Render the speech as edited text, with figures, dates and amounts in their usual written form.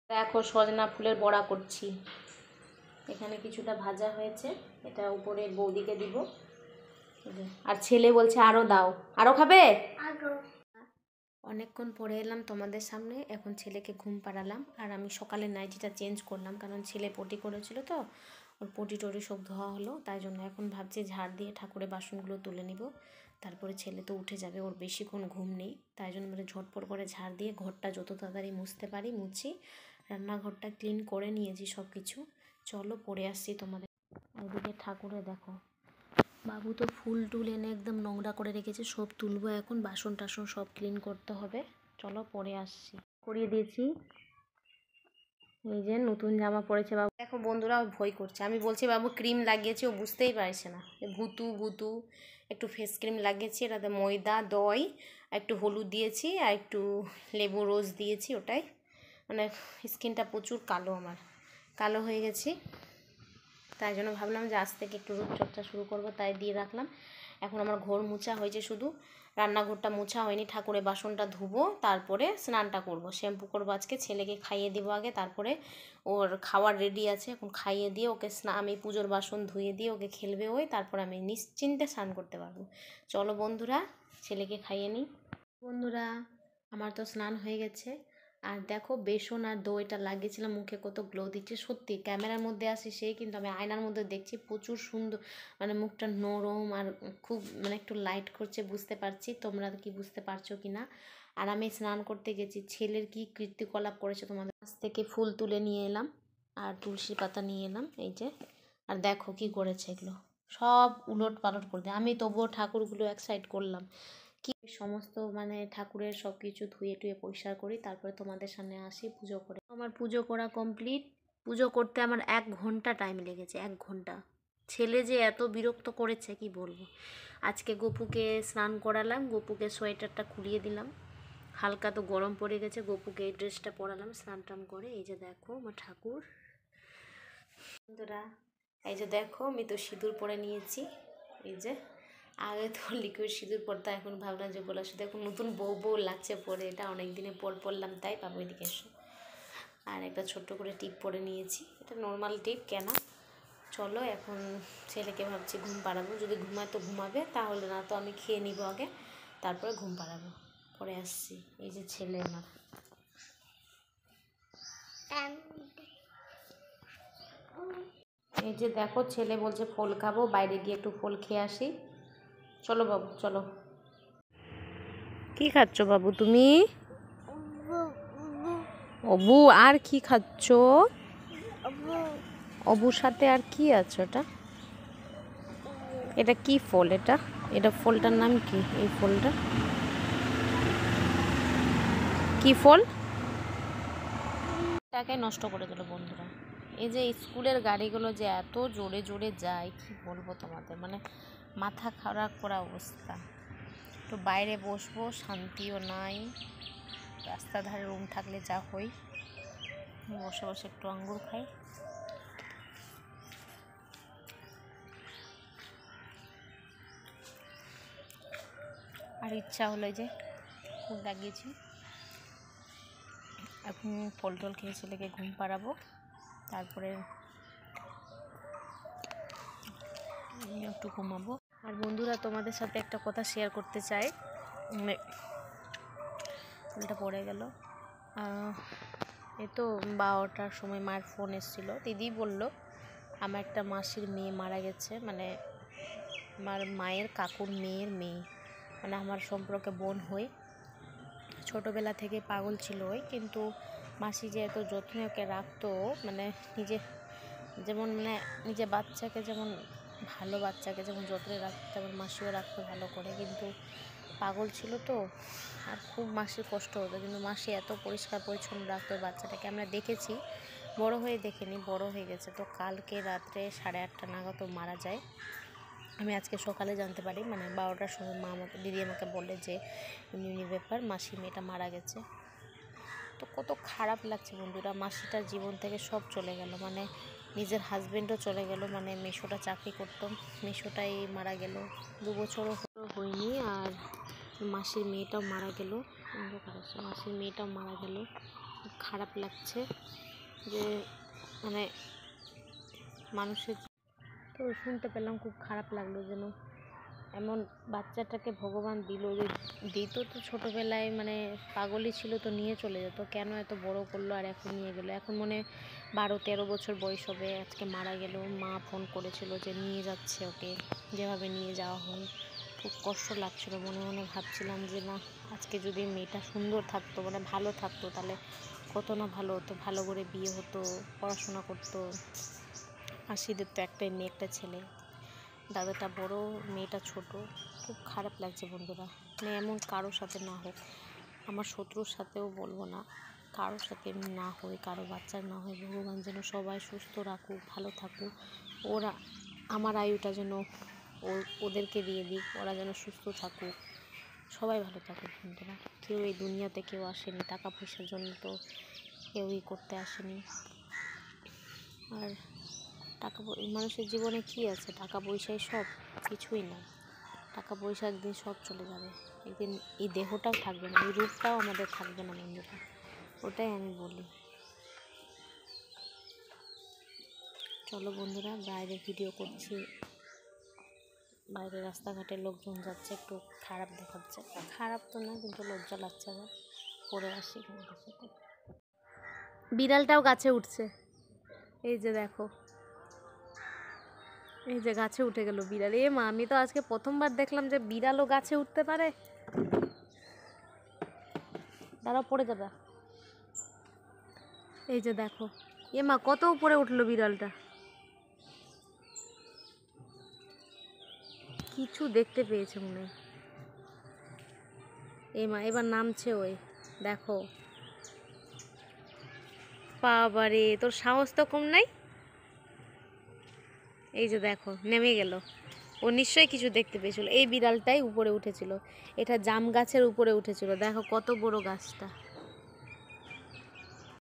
দেখো সজনা ফুলের বড়া করছি। এখানে কিছুটা ভাজা হয়েছে, এটা উপরে বৌদিকে দিব। আর ছেলে বলছে আরো দাও, আরো খাবে। অনেকক্ষণ পরে এলাম তোমাদের সামনে, এখন ছেলেকে ঘুম পাড়ালাম। আর আমি সকালে নাইটিটা চেঞ্জ করলাম, কারণ ছেলে পটি করেছিল তো, ওর পটি টটি সব ধোয়া হলো, তাই জন্য এখন ভাবছি ঝাড় দিয়ে ঠাকুরের বাসনগুলো তুলে নিব। তারপরে ছেলে তো উঠে যাবে, ওর বেশিক্ষণ ঘুম নেই, তাই জন্য মানে ঝটপট করে ঝাড় দিয়ে ঘরটা যত তাড়াতাড়ি মুছতে পারি মুছি। রান্নাঘরটা ক্লিন করে নিয়েছি সব কিছু। চলো পরে আসছি তোমাদের। ওদিকে ঠাকুরে দেখো, বাবু তো ফুল টুল এনে একদম নোংরা করে রেখেছে, সব তুলবো এখন, বাসন টাসন সব ক্লিন করতে হবে। চলো পরে আসছি। করিয়ে দিয়েছি, এই যে নতুন জামা পরেছে বাবু। দেখো বন্ধুরা ভয় করছে, আমি বলছি বাবু ক্রিম লাগিয়েছি, ও বুঝতেই পারছে না। ভুতু ভুতু একটু ফেস ক্রিম লাগিয়েছি, এটাতে ময়দা দই আর একটু হলুদ দিয়েছি আর একটু লেবু রোজ দিয়েছি। ওটাই মানে স্কিনটা প্রচুর কালো, আমার কালো হয়ে গেছি, তাই জন্য ভাবলাম যে আজ থেকে একটু রূপচর্চা শুরু করব, তাই দিয়ে রাখলাম। এখন আমার ঘর মোছা হয়েছে, শুধু রান্নাঘরটা মোছা হয়নি। ঠাকুরের বাসনটা ধুবো, তারপরে স্নানটা করব, শ্যাম্পু করবো আজকে। ছেলেকে খাইয়ে দেবো আগে, তারপরে ওর খাওয়ার রেডি আছে, এখন খাইয়ে দিয়ে ওকে আমি পুজোর বাসন ধুয়ে দিয়ে ওকে খেলবে ওই, তারপর আমি নিশ্চিন্তে স্নান করতে পারবো। চলো বন্ধুরা ছেলেকে খাইয়ে নিই। বন্ধুরা আমার তো স্নান হয়ে গেছে, আর দেখো বেসন আর দইটা লাগিয়েছিলাম মুখে, কত গ্লো দিচ্ছে। সত্যি ক্যামেরার মধ্যে আসে সেই, কিন্তু আমি আয়নার মধ্যে দেখছি প্রচুর সুন্দর, মানে মুখটা নরম আর খুব মানে একটু লাইট করছে, বুঝতে পারছি। তোমরা কি বুঝতে পারছো কি না। আর আমি স্নান করতে গেছি, ছেলের কি কীর্তিকলাপ করেছে তোমাদের কাছ থেকে। ফুল তুলে নিয়ে এলাম আর তুলসী পাতা নিয়ে এলাম, এই যে। আর দেখো কি করেছে, এগুলো সব উলট পালট করে দেয়। আমি তবুও ঠাকুরগুলো এক সাইড করলাম, কি সমস্ত মানে ঠাকুরের সব কিছু ধুয়ে টুয়ে পরিষ্কার করি, তারপরে তোমাদের সামনে আসি পুজো করে। আমার পুজো করা কমপ্লিট। পুজো করতে আমার 1 ঘন্টা টাইম লেগেছে, 1 ঘন্টা। ছেলে যে এত বিরক্ত করেছে কি বলবো। আজকে গপুকে স্নান করালাম, গপুকে সোয়েটারটা খুলিয়ে দিলাম, হালকা তো গরম পড়ে গেছে। গপুকে এই ড্রেসটা পরালাম স্নান টান করে। এই যে দেখো আমার ঠাকুর। বন্ধুরা এই যে দেখো, আমি তো সিঁদুর পরে নিয়েছি, এই যে। আগে তো লিকুইড সিঁদুর পরতাম, এখন ভাবলাম যে বলার সাথে এখন নতুন বউ বউ লাগছে পরে, এটা অনেক দিনে পর পরলাম, তাই পাবো এদিকে এসো। আর একটা ছোট্ট করে টিপ পরে নিয়েছি, এটা নর্মাল টিপ কেনা। চলো এখন ছেলেকে ভাবছি ঘুম পাড়াবো, যদি ঘুমায় তো ঘুমাবে, তাহলে না তো আমি খেয়ে নিব আগে, তারপরে ঘুম পাড়াবো, পরে আসছি। এই যে ছেলে আমার, এই যে দেখো ছেলে বলছে ফল খাবো, বাইরে গিয়ে একটু ফল খেয়ে আসি। চলো বাবু চলো। কি খাচ্ছ বাবু তুমি? অবু। আর কি খাচ্ছ? অবুর সাথে আর কি আছে ওটা? এটা কি ফল? এটা এটা ফলটার নাম কি? এই ফলটা কি ফল? টাকে নষ্ট করে দিল বন্ধুরা। এই যে স্কুলের গাড়িগুলো যে এত জোরে জোরে যায়, কি বলবো তোমাদের, মানে মাথা খারাপ করা অবস্থা। একটু বাইরে বসবো, শান্তিও নাই। রাস্তার ধারে রুম থাকলে যা হই, বসে বসে একটু আঙ্গুর খাই। আর ইচ্ছা হলো যে ফুল লাগিয়েছি, এখন ফল টল খেয়ে ছেলেকে ঘুম পাড়াবো, তারপরে একটু ঘুমাবো। আর বন্ধুরা তোমাদের সাথে একটা কথা শেয়ার করতে চাই, ফুলটা পড়ে গেল। এই তো 12টার সময় মায়ের ফোন এসেছিলো, দিদি বলল আমার একটা মাসির মেয়ে মারা গেছে, মানে আমার মায়ের কাকুর মেয়ের মেয়ে, মানে আমার সম্পর্কে বোন হই। ছোটোবেলা থেকে পাগল ছিল ওই, কিন্তু মাসি যে এত যত্নে ওকে রাখতো, মানে নিজে যেমন মানে নিজে বাচ্চাকে যেমন ভালো বাচ্চাকে যেমন যত্নে রাখতো, তেমন মাসিও রাখতো ভালো করে, কিন্তু পাগল ছিল তো। আর খুব মাসির কষ্ট হতো, কিন্তু মাসি এত পরিষ্কার পরিচ্ছন্ন রাখতো বাচ্চাটাকে। আমরা দেখেছি, বড় হয়ে দেখিনি, বড় হয়ে গেছে। তো কালকে রাত্রে 8:30 নাগাদ মারা যায়। আমি আজকে সকালে জানতে পারি, মানে 12টার সময় মা আমাকে, দিদি আমাকে বলে যে এমনি ব্যাপার, মাসি মেয়েটা মারা গেছে। তো কত খারাপ লাগছে বন্ধুরা, মাসিটার জীবন থেকে সব চলে গেল, মানে নিজের হাজব্যান্ডও চলে গেল, মানে মেশোটা চাকরি করতো, মেশোটাই মারা গেল, 2 বছরও হয়নি। আর মাসির মেয়েটাও মারা গেল, মাসির মেয়েটাও মারা গেল। খুব খারাপ লাগছে যে মানে মানুষের তো শুনতে পেলাম, খুব খারাপ লাগলো যেন এমন বাচ্চাটাকে ভগবান দিল, যে দিত তো ছোটোবেলায় মানে পাগলই ছিল তো নিয়ে চলে যেত, কেন এত বড় করলো আর এখন নিয়ে গেলো। এখন মনে 12-13 বছর বয়স হবে, আজকে মারা গেল। মা ফোন করেছিল যে নিয়ে যাচ্ছে ওকে, যেভাবে নিয়ে যাওয়া হয়। খুব কষ্ট লাগছিল, মনে মনে ভাবছিলাম যে না, আজকে যদি মেয়েটা সুন্দর থাকতো, মানে ভালো থাকতো, তাহলে কত না ভালো হতো, ভালো করে বিয়ে হতো, পড়াশোনা করতো। আশিদের তো একটাই মেয়ে, একটা ছেলে, দাদাটা বড়, মেয়েটা ছোট। খুব খারাপ লাগছে বন্ধুরা, মানে এমন কারোর সাথে না হোক, আমার শত্রুর সাথেও বলবো না, কারোর সাথে না হয়, কারো বাচ্চার না হয়। ভগবান যেন সবাই সুস্থ রাখুক, ভালো থাকুক, ওরা আমার আয়ুটা যেন ওদেরকে দিয়ে দিক, ওরা যেন সুস্থ থাকুক, সবাই ভালো থাকুক বন্ধুরা। কেউ এই দুনিয়াতে কেউ আসেনি টাকা পয়সার জন্য, তো কেউই করতে আসেনি। আর মানুষের জীবনে কি আছে? টাকা পয়সাই সব? কিছুই না। টাকা পয়সা একদিন সব চলে যাবে, একদিন এই দেহটাও থাকবে না, এই রূপটাও আমাদের থাকবে না বন্ধুরা, ওটাই আমি বলি। চলো বন্ধুরা, বাইরে ভিডিও করছি, বাইরে রাস্তাঘাটে লোকজন যাচ্ছে, একটু খারাপ দেখাচ্ছে, খারাপ তো না কিন্তু লজ্জা লাগছে। আবার পরে আসি তোমাদের সাথে। বিড়ালটাও গাছে উঠছে, এই যে দেখো, এই যে গাছে উঠে গেল বিড়াল। এ মা, আমি তো আজকে প্রথমবার দেখলাম যে বিড়ালও গাছে উঠতে পারে। দাঁড়াও, পড়ে যাবে। এই যে দেখো, এ মা, কত উপরে উঠলো বিড়ালটা। কিছু দেখতে পেয়েছে মনে হয়। এ মা, এবার নামছে ওই, দেখো। বাবারে, তোর সাহস তো কম নাই। এই যে দেখো, নেমে গেল। ও নিশ্চয়ই কিছু দেখতে পেয়েছিল। এই বিড়ালটাই উপরে উঠেছিল, এটা জাম গাছের উপরে উঠেছিল, দেখো কত বড় গাছটা।